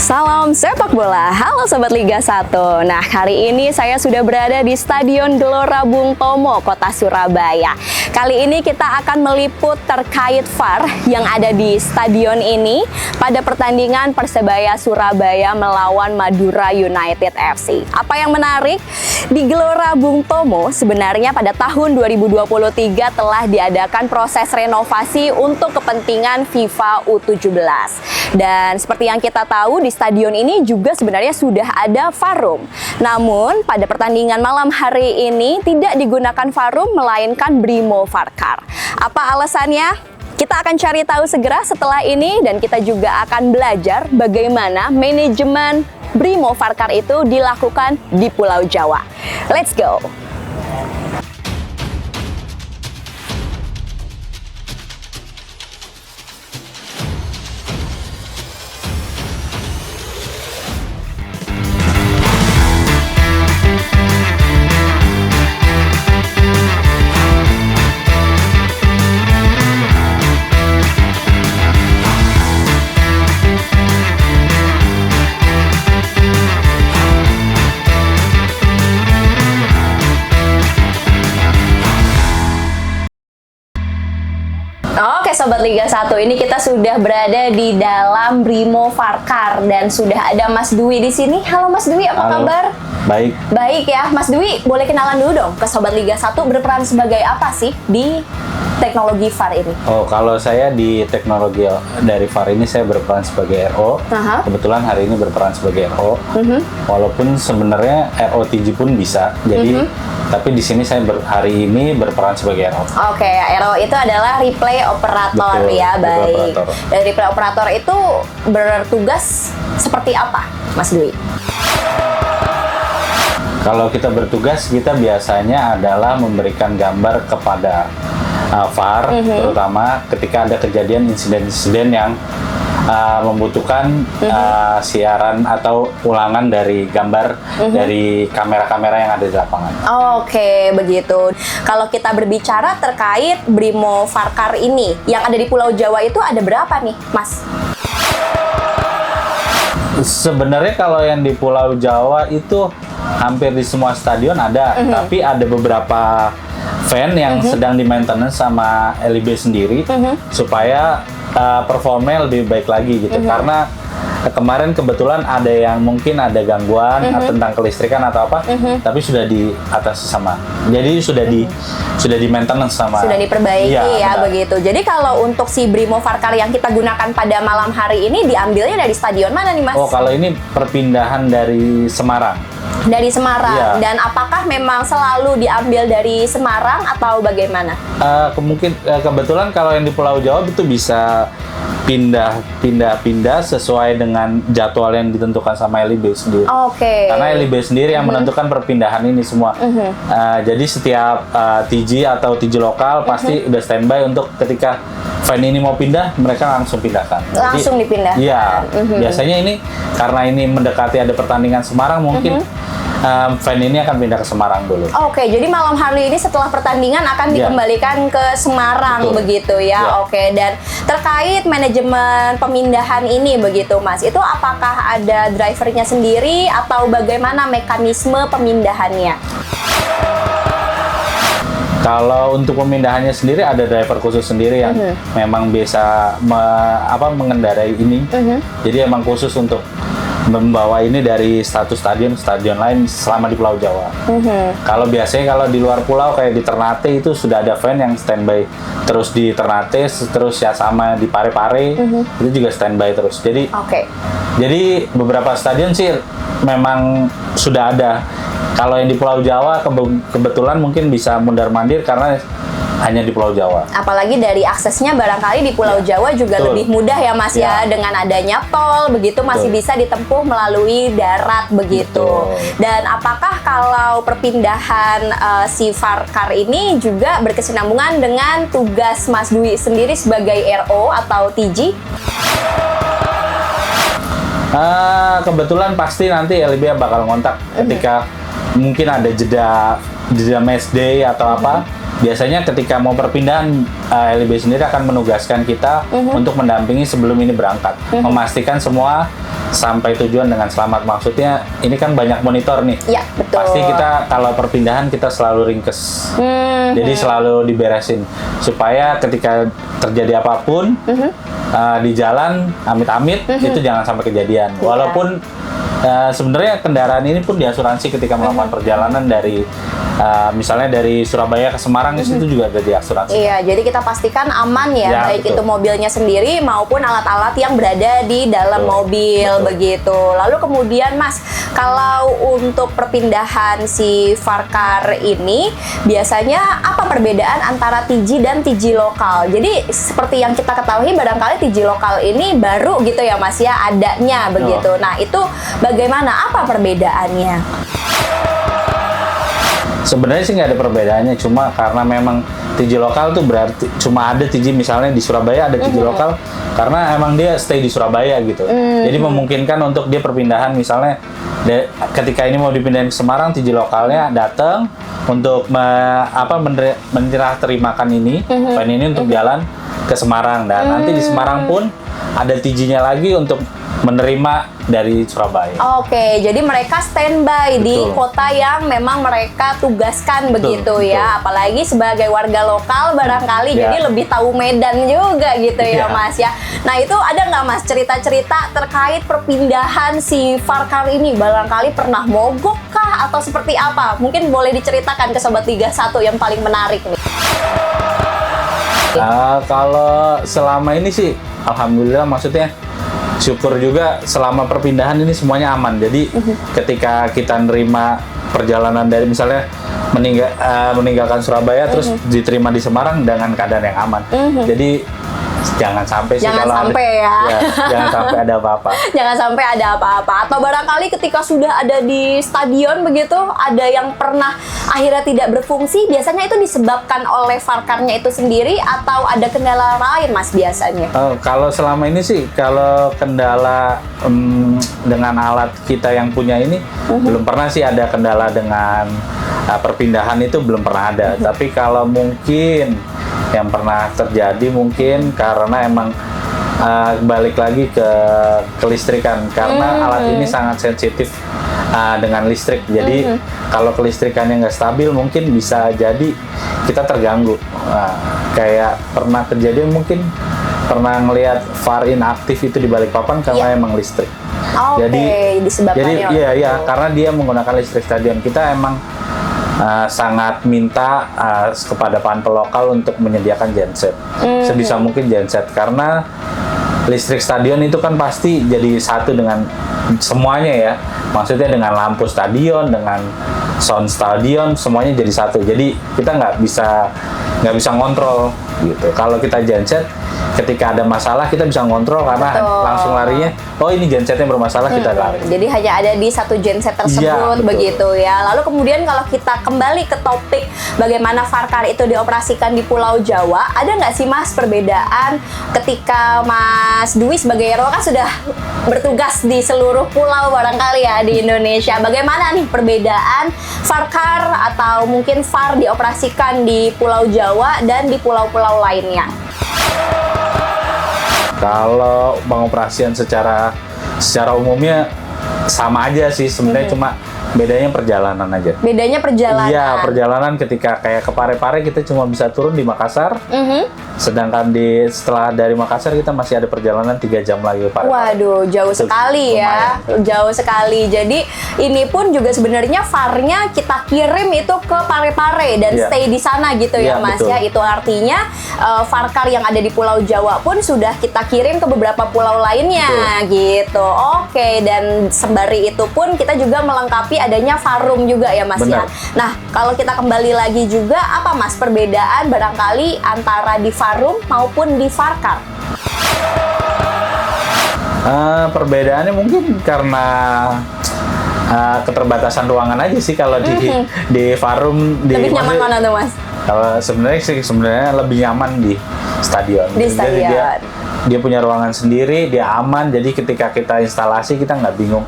Salam sepak bola, halo Sobat Liga 1. Nah, kali ini saya sudah berada di Stadion Gelora Bung Tomo, Kota Surabaya. Kali ini kita akan meliput terkait VAR yang ada di stadion ini pada pertandingan Persebaya Surabaya melawan Madura United FC. Apa yang menarik? Di Gelora Bung Tomo sebenarnya pada tahun 2023 telah diadakan proses renovasi untuk kepentingan FIFA U17. Dan seperti yang kita tahu di stadion ini juga sebenarnya sudah ada VAR room. Namun pada pertandingan malam hari ini tidak digunakan VAR room melainkan Brimo VARCAR. Apa alasannya? Kita akan cari tahu segera setelah ini dan kita juga akan belajar bagaimana manajemen Brimo VARCAR itu dilakukan di Pulau Jawa. Let's go! Oke Sobat Liga 1, ini kita sudah berada di dalam Brimo VARCAR dan sudah ada Mas Dwi di sini. Halo Mas Dwi, apa kabar? Baik. Baik ya, Mas Dwi boleh kenalan dulu dong ke Sobat Liga 1, berperan sebagai apa sih di teknologi VAR ini? Oh, kalau saya di teknologi dari VAR ini saya berperan sebagai RO. Kebetulan hari ini berperan sebagai RO. Walaupun sebenarnya ROTG pun bisa. Jadi tapi di sini saya hari ini berperan sebagai RO. Oke, RO itu adalah replay operator. Betul, ya, baik. operator. Dan replay operator itu bertugas seperti apa, Mas Dwi? Kalau kita bertugas, kita biasanya adalah memberikan gambar kepada VAR, terutama ketika ada kejadian insiden-insiden yang membutuhkan siaran atau ulangan dari gambar dari kamera-kamera yang ada di lapangan. Oke, begitu. Kalau kita berbicara terkait Brimo VARCAR ini, yang ada di Pulau Jawa itu ada berapa nih, Mas? Sebenarnya kalau yang di Pulau Jawa itu hampir di semua stadion ada, tapi ada beberapa fan yang sedang di maintenance sama LIB sendiri supaya performnya lebih baik lagi gitu. Karena kemarin kebetulan ada yang mungkin ada gangguan tentang kelistrikan atau apa, tapi sudah diatasi sama. Jadi sudah di maintenance sama. Sudah diperbaiki ya, benar. begitu. Jadi kalau untuk si Brimo VARCAR yang kita gunakan pada malam hari ini diambilnya dari stadion mana nih, Mas? Oh, kalau ini perpindahan dari Semarang. Dari Semarang. Iya. Dan apakah memang selalu diambil dari Semarang atau bagaimana? Kebetulan kalau yang di Pulau Jawa itu bisa pindah sesuai dengan jadwal yang ditentukan sama LIB sendiri. Oke. Karena LIB sendiri yang menentukan perpindahan ini semua. Jadi setiap TG atau TG lokal pasti udah standby untuk ketika fan ini mau pindah, mereka langsung pindahkan. Langsung dipindahkan. Iya. Biasanya ini karena ini mendekati ada pertandingan Semarang, mungkin fan ini akan pindah ke Semarang dulu. Oke, jadi malam hari ini setelah pertandingan akan dikembalikan ke Semarang. Betul. Begitu ya. Oke, dan terkait manajemen pemindahan ini begitu Mas, itu apakah ada drivernya sendiri atau bagaimana mekanisme pemindahannya? Kalau untuk pemindahannya sendiri ada driver khusus sendiri yang memang biasa mengendarai ini. Jadi emang khusus untuk membawa ini dari satu stadion ke stadion lain selama di Pulau Jawa. Kalau biasanya kalau di luar pulau kayak di Ternate itu sudah ada fan yang standby terus di Ternate, terus ya sama di Pare-Pare itu juga standby terus. Jadi beberapa stadion sih memang sudah ada. Kalau yang di Pulau Jawa kebetulan mungkin bisa mundar-mandir karena hanya di Pulau Jawa. Apalagi dari aksesnya barangkali di Pulau Jawa juga Betul. lebih mudah ya Mas ya, dengan adanya tol begitu masih bisa ditempuh melalui darat begitu. Betul. Dan apakah kalau perpindahan si Farkar ini juga berkesinambungan dengan tugas Mas Dwi sendiri sebagai RO atau TG? Kebetulan pasti nanti LIB bakal ngontak ketika mungkin ada jeda match day atau apa. Biasanya ketika mau perpindahan, LIB sendiri akan menugaskan kita untuk mendampingi sebelum ini berangkat, memastikan semua sampai tujuan dengan selamat. Maksudnya ini kan banyak monitor nih. Ya, betul. Pasti kita kalau perpindahan kita selalu ringkes. Jadi selalu diberesin supaya ketika terjadi apapun di jalan, amit-amit itu jangan sampai kejadian. Walaupun sebenarnya kendaraan ini pun diasuransi ketika melakukan perjalanan dari misalnya dari Surabaya ke Semarang itu juga ada diasuransi. Iya, jadi kita pastikan aman ya, Ya, baik betul. itu mobilnya sendiri maupun alat-alat yang berada di dalam Betul. mobil begitu. Lalu kemudian Mas, kalau untuk perpindahan si Farkar ini biasanya apa perbedaan antara TG dan TG lokal? Jadi seperti yang kita ketahui barangkali TG lokal ini baru gitu ya Mas ya adanya begitu. Nah, itu bagaimana, apa perbedaannya? Sebenarnya sih nggak ada perbedaannya, cuma karena memang TG lokal tuh berarti cuma ada TG misalnya di Surabaya ada TG lokal karena emang dia stay di Surabaya gitu. Jadi memungkinkan untuk dia perpindahan misalnya ketika ini mau dipindahin ke Semarang, TG lokalnya datang untuk menyerah terimakan ini, plan ini untuk jalan ke Semarang, dan nanti di Semarang pun ada TG-nya lagi untuk menerima dari Surabaya. Oke, jadi mereka standby di Betul. kota yang memang mereka tugaskan begitu betul. ya. Apalagi sebagai warga lokal barangkali Ya. jadi lebih tahu medan juga gitu ya Ya. Mas ya. Nah, itu ada nggak Mas cerita-cerita terkait perpindahan si Farkar ini? Barangkali pernah mogok kah atau seperti apa? Mungkin boleh diceritakan ke Sobat Liga 1 yang paling menarik nih. Kalau selama ini sih alhamdulillah, maksudnya syukur juga selama perpindahan ini semuanya aman. Jadi ketika kita nerima perjalanan dari misalnya meninggalkan Surabaya terus diterima di Semarang dengan keadaan yang aman. Jadi jangan sampai sih Jangan kalau sampai ada, ya. jangan sampai ada apa-apa. Jangan sampai ada apa-apa. Atau barangkali ketika sudah ada di stadion begitu, ada yang pernah akhirnya tidak berfungsi, biasanya itu disebabkan oleh Farkarnya itu sendiri atau ada kendala lain Mas biasanya? Kalau selama ini sih, kalau kendala dengan alat kita yang punya ini, belum pernah sih ada kendala dengan perpindahan itu, belum pernah ada. Tapi kalau mungkin yang pernah terjadi mungkin karena emang balik lagi ke kelistrikan, karena alat ini sangat sensitif dengan listrik. Jadi kalau kelistrikannya nggak stabil mungkin bisa jadi kita terganggu. Kayak pernah kejadian mungkin pernah ngelihat VAR inaktif itu di Balikpapan karena emang listrik. Oke, disebabkan Jadi oleh iya itu. karena dia menggunakan listrik stadion. Kita emang sangat minta kepada panpel lokal untuk menyediakan genset, sebisa mungkin genset, karena listrik stadion itu kan pasti jadi satu dengan semuanya ya, maksudnya dengan lampu stadion, dengan sound stadion, semuanya jadi satu. Jadi kita nggak bisa ngontrol gitu. Kalau kita genset, ketika ada masalah kita bisa ngontrol karena Betul. langsung larinya, oh ini gensetnya bermasalah, kita lari. Jadi hanya ada di satu genset tersebut Iya, betul. begitu ya. Lalu kemudian kalau kita kembali ke topik bagaimana Farkar itu dioperasikan di Pulau Jawa, ada nggak sih Mas perbedaan ketika Mas Dwi sebagai RO kan sudah bertugas di seluruh pulau barangkali ya di Indonesia. Bagaimana nih perbedaan Farkar atau mungkin VAR dioperasikan di Pulau Jawa dan di pulau-pulau lainnya? Kalau pengoperasian secara umumnya sama aja sih sebenarnya, cuma bedanya perjalanan aja. Bedanya perjalanan. Iya, perjalanan ketika kayak ke Parepare kita cuma bisa turun di Makassar. Sedangkan setelah dari Makassar kita masih ada perjalanan 3 jam lagi ke Parepare. Waduh, jauh Itu sekali ya. lumayan. Jauh sekali. Jadi ini pun juga sebenarnya VAR-nya kita kirim itu ke Parepare dan Iya. stay di sana gitu ya Iya, Mas betul. ya. Itu artinya Farkar yang ada di Pulau Jawa pun sudah kita kirim ke beberapa pulau lainnya gitu. Oke, dan sembari itu pun kita juga melengkapi adanya varum juga ya Mas ya. Benar. Nah, kalau kita kembali lagi juga, apa Mas perbedaan barangkali antara di varum maupun di varkar? Perbedaannya mungkin karena keterbatasan ruangan aja sih. Kalau di varum Lebih nyaman mana tuh Mas? Kalau sebenarnya lebih nyaman di stadion. Di stadion. Dia punya ruangan sendiri, dia aman. Jadi ketika kita instalasi kita nggak bingung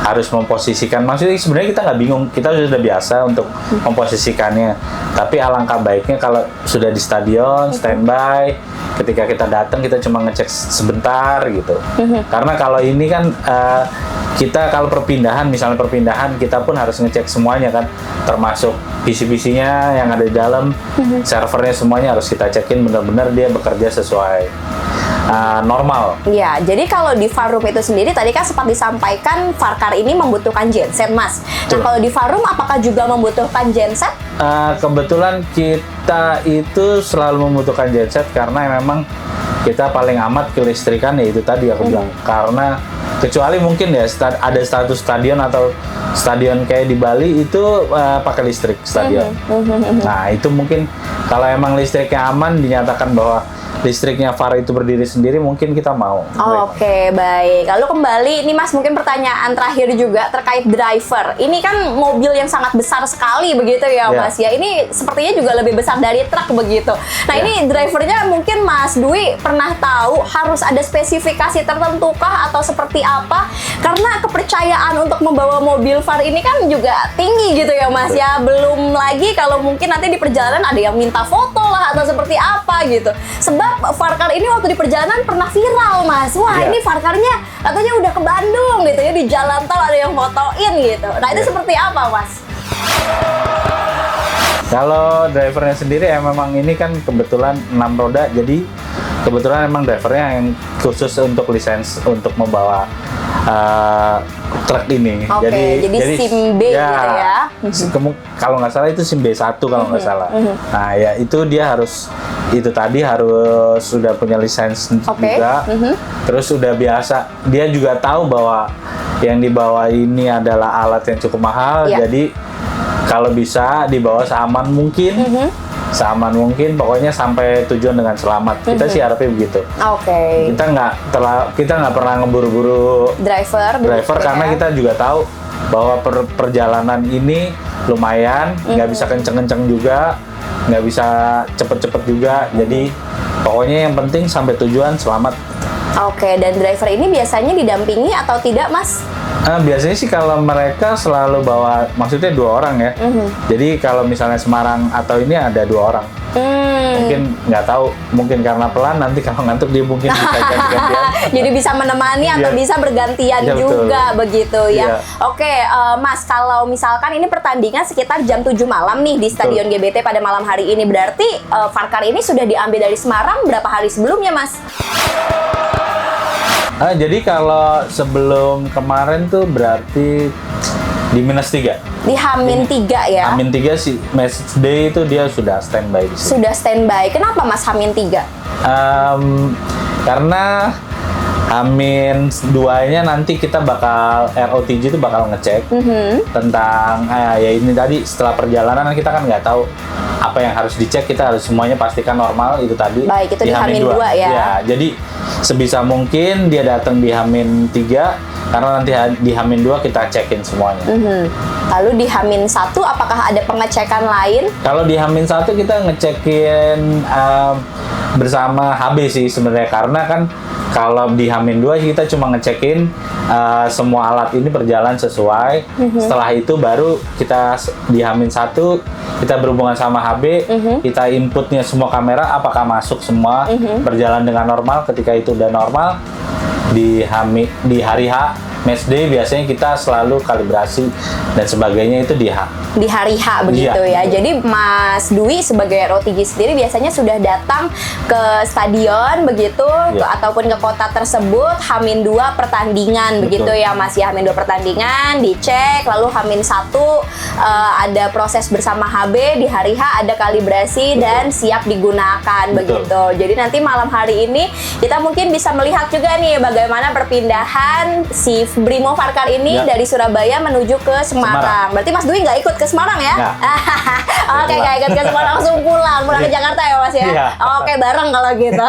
harus memposisikan. Maksudnya sebenarnya kita nggak bingung, kita sudah biasa untuk memposisikannya. Tapi alangkah baiknya kalau sudah di stadion, standby. Ketika kita datang kita cuma ngecek sebentar gitu. Karena kalau ini kan kita kalau misalnya perpindahan kita pun harus ngecek semuanya kan, termasuk PC-PC-nya yang ada di dalam, servernya semuanya harus kita cekin benar-benar dia bekerja sesuai normal. Ya, jadi kalau di varum itu sendiri tadi kan sempat disampaikan varkar ini membutuhkan genset, Mas. Nah, kalau di varum apakah juga membutuhkan genset? Kebetulan kita itu selalu membutuhkan genset karena memang kita paling amat kelistrikan, ya itu tadi aku bilang. Karena kecuali mungkin ya ada status stadion atau stadion kayak di Bali itu pakai listrik stadion. Nah, itu mungkin kalau emang listriknya aman, dinyatakan bahwa listriknya VAR itu berdiri sendiri, mungkin kita mau. Oke, baik. Lalu kembali, ini Mas mungkin pertanyaan terakhir juga terkait driver. Ini kan mobil yang sangat besar sekali begitu ya Mas ya. Ini sepertinya juga lebih besar dari truk begitu. Nah ini drivernya mungkin Mas Dwi pernah tahu harus ada spesifikasi tertentu kah atau seperti apa? Karena kepercayaan untuk membawa mobil VAR ini kan juga tinggi gitu ya Mas ya. Belum lagi kalau mungkin nanti di perjalanan ada yang minta foto lah atau seperti apa gitu. Sebab varkar ini waktu di perjalanan pernah viral Mas. Wah ini varkarnya katanya udah ke Bandung gitu ya, di jalan tol ada yang fotoin gitu. Nah itu seperti apa Mas? Kalau drivernya sendiri ya memang ini kan kebetulan 6 roda, jadi kebetulan memang drivernya yang khusus untuk lisens untuk membawa truk ini. Oke, jadi SIM B ya, gitu ya. Kalau nggak salah itu SIM B1 kalau nggak salah. Nah ya itu dia harus sudah punya lisens juga. Terus sudah biasa, dia juga tahu bahwa yang dibawa ini adalah alat yang cukup mahal. Jadi kalau bisa dibawa seaman mungkin. Seaman mungkin, pokoknya sampai tujuan dengan selamat. Kita sih harapnya begitu. Oke. Kita nggak pernah ngeburu-buru driver karena kita juga tahu bahwa perjalanan ini lumayan, nggak bisa kenceng-kenceng juga, nggak bisa cepet-cepet juga. Jadi pokoknya yang penting sampai tujuan selamat. Oke, dan driver ini biasanya didampingi atau tidak Mas? Biasanya sih kalau mereka selalu bawa, maksudnya 2 orang ya. Jadi kalau misalnya Semarang atau ini ada 2 orang. Mungkin nggak tahu, mungkin karena pelan, nanti kalau ngantuk dia mungkin bisa ganti-gantian. Jadi bisa menemani atau bisa bergantian juga begitu ya. Oke, Mas, kalau misalkan ini pertandingan sekitar jam 7 malam nih di Stadion GBT pada malam hari ini, berarti varkar ini sudah diambil dari Semarang berapa hari sebelumnya Mas? Jadi kalau sebelum kemarin tuh berarti di -3. Di H-3 ya? H-3 sih, match day itu dia sudah standby di sini. Sudah standby. Kenapa Mas H-3? Karena H-2-nya nanti kita bakal, ROTG itu bakal ngecek tentang, ya ini tadi setelah perjalanan kita kan nggak tahu apa yang harus dicek, kita harus semuanya pastikan normal itu tadi. Baik, itu di H-2 ya? Ya, jadi sebisa mungkin dia datang di H-3 karena nanti di H-2 kita cekin semuanya. Lalu di H-1 apakah ada pengecekan lain? Kalau di H-1 kita ngecekin bersama HB sih sebenarnya, karena kan kalau di H-2 kita cuma ngecekin semua alat ini berjalan sesuai. Setelah itu baru kita di H-1 kita berhubungan sama HB, kita inputnya semua kamera apakah masuk semua, berjalan dengan normal. Ketika itu udah normal, di hari H match day biasanya kita selalu kalibrasi dan sebagainya itu di hari H begitu ya. Jadi Mas Dwi sebagai ROTG sendiri biasanya sudah datang ke stadion begitu ataupun ke kota tersebut H-2 pertandingan. Begitu ya Mas ya. H-2 pertandingan dicek, lalu H-1 ada proses bersama HB, di hari H ada kalibrasi dan siap digunakan begitu. Jadi nanti malam hari ini kita mungkin bisa melihat juga nih bagaimana perpindahan si Brimo Farkar ini Ya. dari Surabaya menuju ke Semarang. Berarti Mas Dwi nggak ikut ke Semarang ya? Nggak. Oke, nggak ikut ke Semarang, langsung pulang ke Jakarta ya Mas ya? Iya. Oke, bareng kalau gitu.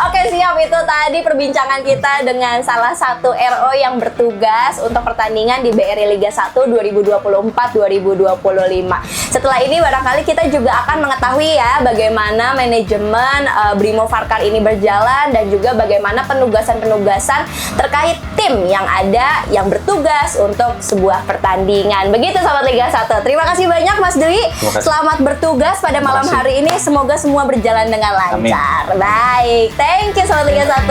Oke, siap. Itu tadi perbincangan kita dengan salah satu RO yang bertugas untuk pertandingan di BRI Liga 1 2024-2025. Setelah ini barangkali kita juga akan mengetahui ya bagaimana manajemen Brimo Farkar ini berjalan dan juga bagaimana penugasan-penugasan terkait tim yang ada yang bertugas untuk sebuah pertandingan. Begitu Sobat Liga 1. Terima kasih banyak Mas Dwi. Terima kasih. Selamat bertugas pada malam Terima kasih. hari ini. Semoga semua berjalan dengan Amin. lancar. Baik, thank you Sobat Liga 1.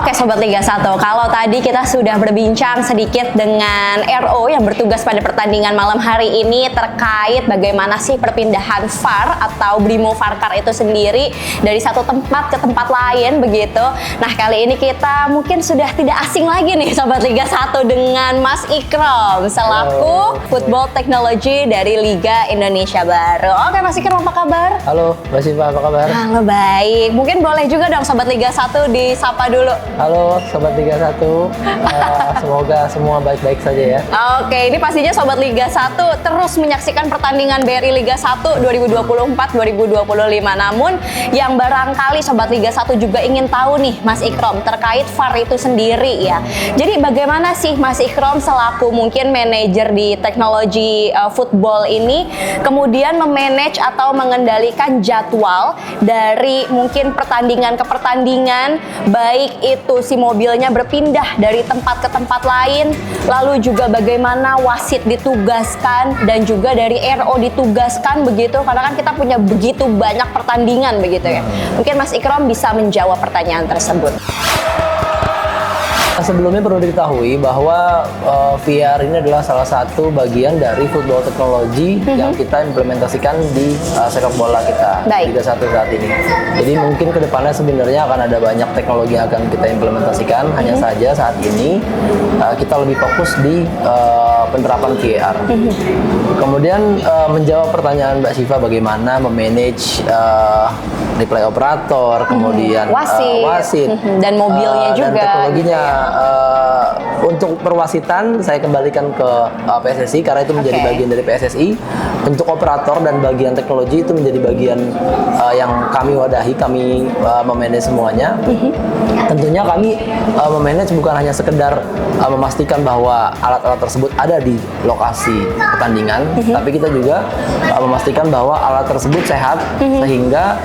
Oke Sobat Liga 1, kalau tadi kita sudah berbincang sedikit dengan RO yang bertugas pada pertandingan malam hari ini terkait bagaimana sih perpindahan VAR atau Brimo Farkar itu sendiri dari satu tempat ke tempat lain begitu. Nah kali ini kita mungkin sudah tidak asing lagi nih Sobat Liga 1 dengan Mas Ikrom selaku Football Technology dari Liga Indonesia Baru. Oke Mas Ikrom, apa kabar? Halo, Mbak Siva, apa kabar? Halo, baik. Mungkin boleh juga dong Sobat Liga 1 disapa dulu. Halo, Sobat Liga 1. Semoga semua baik-baik saja ya. Oke, ini pastinya Sobat Liga 1 terus menyaksikan pertandingan BRI Liga 1 2024-2025. Namun, yang barangkali Sobat Liga 1 juga ingin tahu nih, Mas Ikrom, terkait VAR itu sendiri ya. Jadi bagaimana sih Mas Ikrom selaku mungkin manajer di teknologi football ini, kemudian memanage atau mengendalikan jadwal dari mungkin pertandingan ke pertandingan, baik itu si mobilnya berpindah dari tempat ke tempat lain, lalu juga bagaimana wasit ditugaskan dan juga dari RO ditugaskan begitu, karena kan kita punya begitu banyak pertandingan begitu ya. Mungkin Mas Ikrom bisa menjawab pertanyaan tersebut. Sebelumnya perlu diketahui bahwa VR ini adalah salah satu bagian dari football teknologi yang kita implementasikan di sepak bola kita Baik. Liga 1 saat ini. Jadi mungkin kedepannya sebenarnya akan ada banyak teknologi yang akan kita implementasikan. Hanya saja saat ini kita lebih fokus di penerapan VR. Kemudian menjawab pertanyaan Mbak Siva bagaimana memanage replay operator, kemudian wasit dan mobilnya juga. dan teknologinya. Untuk perwasitan saya kembalikan ke PSSI karena itu menjadi bagian dari PSSI. Untuk operator dan bagian teknologi itu menjadi bagian yang kami wadahi, kami memanage semuanya. Tentunya kami memanage bukan hanya sekedar memastikan bahwa alat-alat tersebut ada di lokasi pertandingan, tapi kita juga memastikan bahwa alat tersebut sehat sehingga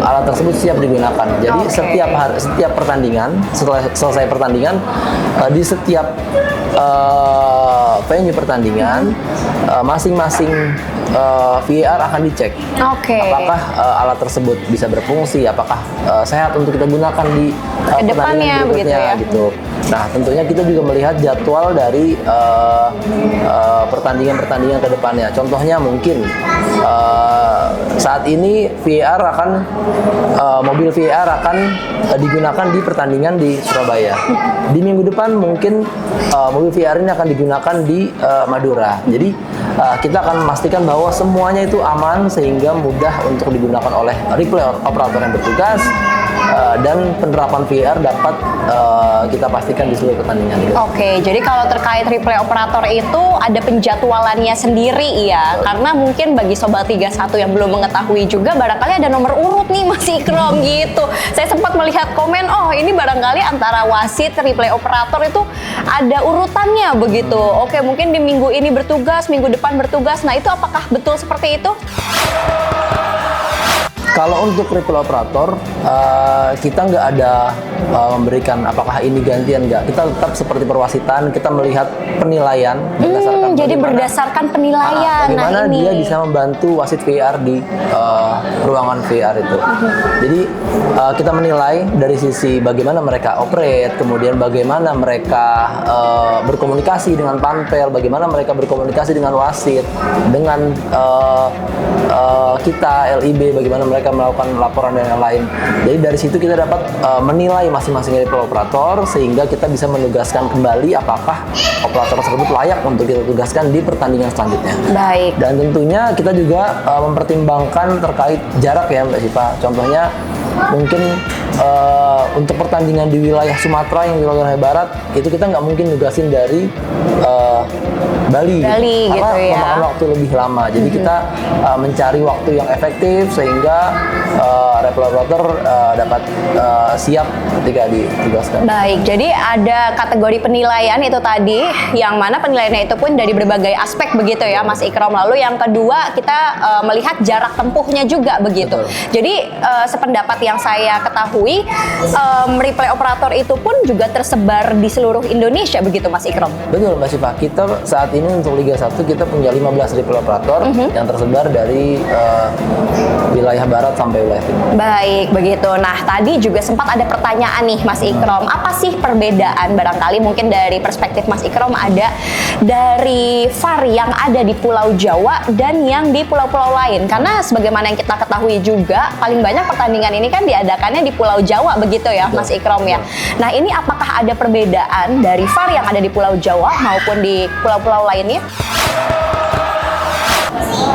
alat tersebut siap digunakan. Jadi setiap pertandingan, setelah selesai pertandingan, di setiap venue pertandingan, masing-masing VAR akan dicek. Apakah alat tersebut bisa berfungsi, apakah sehat untuk kita gunakan di kedepannya begitu ya. Gitu. Nah, tentunya kita juga melihat jadwal dari pertandingan-pertandingan ke depannya. Contohnya mungkin saat ini mobil VAR akan digunakan di pertandingan di Surabaya. Di minggu depan mungkin mobil VR ini akan digunakan di Madura. Jadi kita akan memastikan bahwa semuanya itu aman sehingga mudah untuk digunakan oleh replay operator yang bertugas dan penerapan VR dapat kita pastikan di seluruh pertandingan. Oke, jadi kalau terkait replay operator itu ada penjadwalannya sendiri ya, karena mungkin bagi Sobat Liga 1 yang belum mengetahui juga barangkali ada nomor urut nih Mas Ikrom gitu. Saya sempat melihat komen, oh ini barangkali antara wasit, replay operator itu ada urutannya begitu. Oke, mungkin di minggu ini bertugas, minggu depan bertugas. Nah itu apakah betul seperti itu? Kalau untuk replay operator, kita nggak ada memberikan apakah ini gantian nggak. Kita tetap seperti perwasitan, kita melihat penilaian berdasarkan Jadi berdasarkan penilaian. bagaimana Nah, ini dia bisa membantu wasit VR di ruangan VR itu. Jadi kita menilai dari sisi bagaimana mereka operate, kemudian bagaimana mereka berkomunikasi dengan panpel, bagaimana mereka berkomunikasi dengan wasit, dengan kita LIB, bagaimana mereka melakukan laporan dan lain-lain. Jadi dari situ kita dapat menilai masing-masing replay operator sehingga kita bisa menugaskan kembali apakah operator tersebut layak untuk kita tugaskan di pertandingan selanjutnya. baik. Dan tentunya kita juga mempertimbangkan terkait jarak ya Mbak Sipa. Contohnya mungkin untuk pertandingan di wilayah Sumatera yang di wilayah Barat itu kita nggak mungkin nugasin dari Bali Bali, karena gitu ya. memakan waktu lebih lama. Jadi kita mencari waktu yang efektif sehingga replay operator dapat siap ketika ditugaskan. Baik, jadi ada kategori penilaian itu tadi, yang mana penilaiannya itu pun dari berbagai aspek begitu ya Mas Ikram. Lalu yang kedua kita melihat jarak tempuhnya juga begitu. Betul. Jadi sependapat yang saya ketahui, replay operator itu pun juga tersebar di seluruh Indonesia begitu Mas Ikram. Betul Mbak Sipa, kita saat ini untuk Liga 1 kita punya 15 replay operator yang tersebar dari wilayah barat sampai wilayah timur. Baik, begitu. Nah, tadi juga sempat ada pertanyaan nih Mas Ikram, apa sih perbedaan barangkali mungkin dari perspektif Mas Ikram ada dari VAR yang ada di Pulau Jawa dan yang di pulau-pulau lain? Karena sebagaimana yang kita ketahui juga, paling banyak pertandingan ini kan diadakannya di Pulau Jawa begitu ya Mas Ikram ya. Nah, ini apakah ada perbedaan dari VAR yang ada di Pulau Jawa maupun di pulau-pulau lainnya?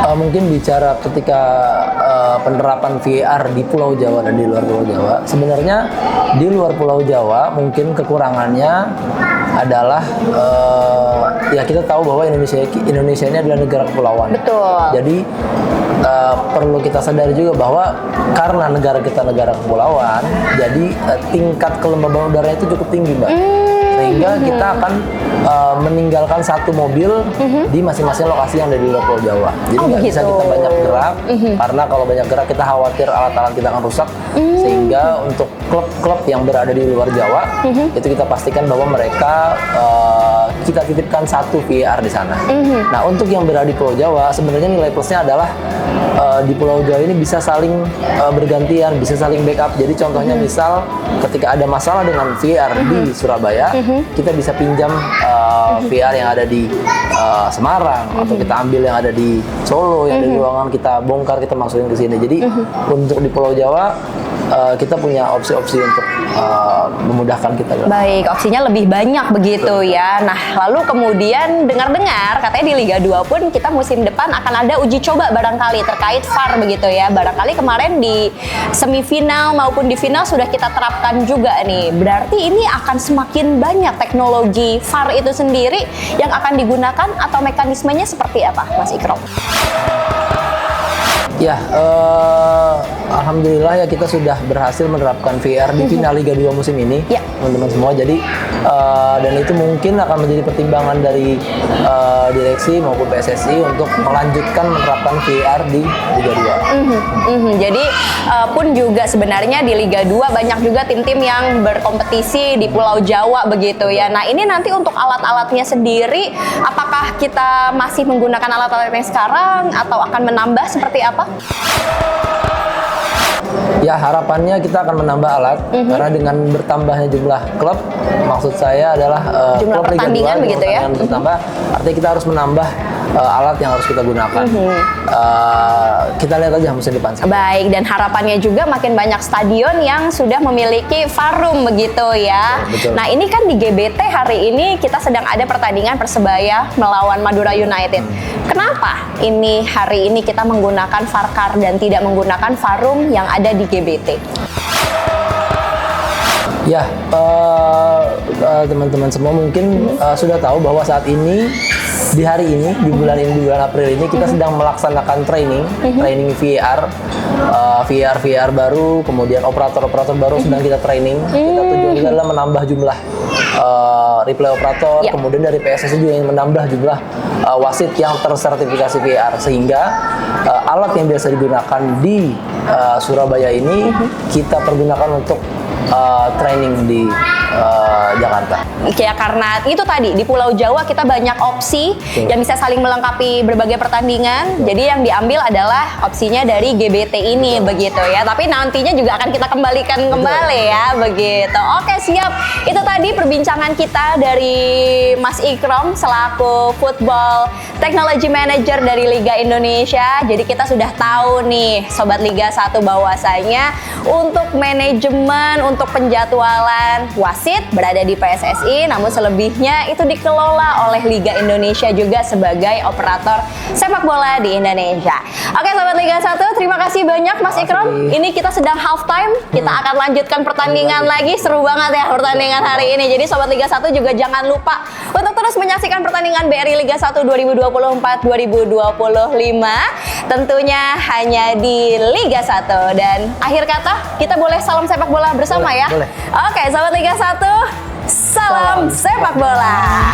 Mungkin bicara ketika penerapan VAR di Pulau Jawa dan di luar Pulau Jawa, sebenarnya di luar Pulau Jawa mungkin kekurangannya adalah ya kita tahu bahwa Indonesia ini adalah negara kepulauan. Betul. Jadi perlu kita sadari juga bahwa karena negara kita negara kepulauan, jadi tingkat kelembaban udaranya itu cukup tinggi, Mbak. Sehingga kita akan meninggalkan satu mobil di masing-masing lokasi yang ada di luar Pulau Jawa. Jadi nggak bisa kita banyak gerak, karena kalau banyak gerak kita khawatir alat-alat kita akan rusak. Sehingga untuk klub-klub yang berada di luar Jawa, itu kita pastikan bahwa mereka kita titipkan satu VAR di sana. Nah, untuk yang berada di Pulau Jawa, sebenarnya nilai plusnya adalah di Pulau Jawa ini bisa saling bergantian, bisa saling backup. Jadi contohnya misal ketika ada masalah dengan VAR di Surabaya, kita bisa pinjam VR yang ada di Semarang, atau kita ambil yang ada di Solo, yang ada di ruangan kita bongkar, kita masukin ke sini. Jadi untuk di Pulau Jawa kita punya opsi-opsi untuk memudahkan kita. Baik, opsinya lebih banyak begitu ya. Nah, lalu kemudian dengar-dengar katanya di Liga 2 pun kita musim depan akan ada uji coba barangkali terkait VAR begitu ya. Barangkali kemarin di semifinal maupun di final sudah kita terapkan juga nih. Berarti ini akan semakin banyak teknologi VAR itu sendiri yang akan digunakan atau mekanismenya seperti apa, Mas Ikram? Ya, alhamdulillah ya kita sudah berhasil menerapkan VR di final Liga 2 musim ini, Ya. teman-teman semua. Jadi dan itu mungkin akan menjadi pertimbangan dari direksi maupun PSSI untuk melanjutkan menerapkan VR di Liga 2. Jadi pun juga sebenarnya di Liga 2 banyak juga tim-tim yang berkompetisi di Pulau Jawa begitu ya. Nah, ini nanti untuk alat-alatnya sendiri, apakah kita masih menggunakan alat-alatnya sekarang atau akan menambah seperti apa? Ya, harapannya kita akan menambah alat karena dengan bertambahnya jumlah klub, maksud saya adalah Jumlah klub Liga 2, pertandingan begitu ya? pertandingan bertambah, artinya kita harus menambah alat yang harus kita gunakan. Kita lihat aja musim depan. Baik, dan harapannya juga makin banyak stadion yang sudah memiliki VAR room begitu ya. Betul. Nah, ini kan di GBT hari ini kita sedang ada pertandingan Persebaya melawan Madura United. Kenapa ini hari ini kita menggunakan VAR card dan tidak menggunakan VAR room yang ada di GBT? Ya, teman-teman semua mungkin sudah tahu bahwa saat ini di hari ini, di bulan April ini kita sedang melaksanakan training VR, VR baru, kemudian operator baru sedang kita training. Kita tujuan kita adalah menambah jumlah replay operator, Ya. kemudian dari PSSI juga yang menambah jumlah wasit yang tersertifikasi VAR, sehingga alat yang biasa digunakan di Surabaya ini kita pergunakan untuk training di Jakarta. Ya karena itu tadi di Pulau Jawa kita banyak opsi yang bisa saling melengkapi berbagai pertandingan. Jadi yang diambil adalah opsinya dari GBT ini begitu ya. Tapi nantinya juga akan kita kembalikan kembali ya begitu. Oke siap. Itu tadi perbincangan kita dari Mas Ikrom selaku Football Technology Manager dari Liga Indonesia. Jadi kita sudah tahu nih Sobat Liga 1 bahwasanya untuk manajemen, untuk penjadwalan wasit berada di PSSI, namun selebihnya itu dikelola oleh Liga Indonesia juga sebagai operator sepak bola di Indonesia. Oke Sobat Liga 1, terima kasih banyak Mas Ikrom. Ini kita sedang half time, kita akan lanjutkan pertandingan lagi. Seru banget ya pertandingan hari ini. Jadi Sobat Liga 1 juga jangan lupa untuk terus menyaksikan pertandingan BRI Liga 1 2024-2025 tentunya hanya di Liga 1. Dan akhir kata, kita boleh salam sepak bola bersama Boleh, ya. boleh. Oke, Sobat Liga 1, salam sepak bola.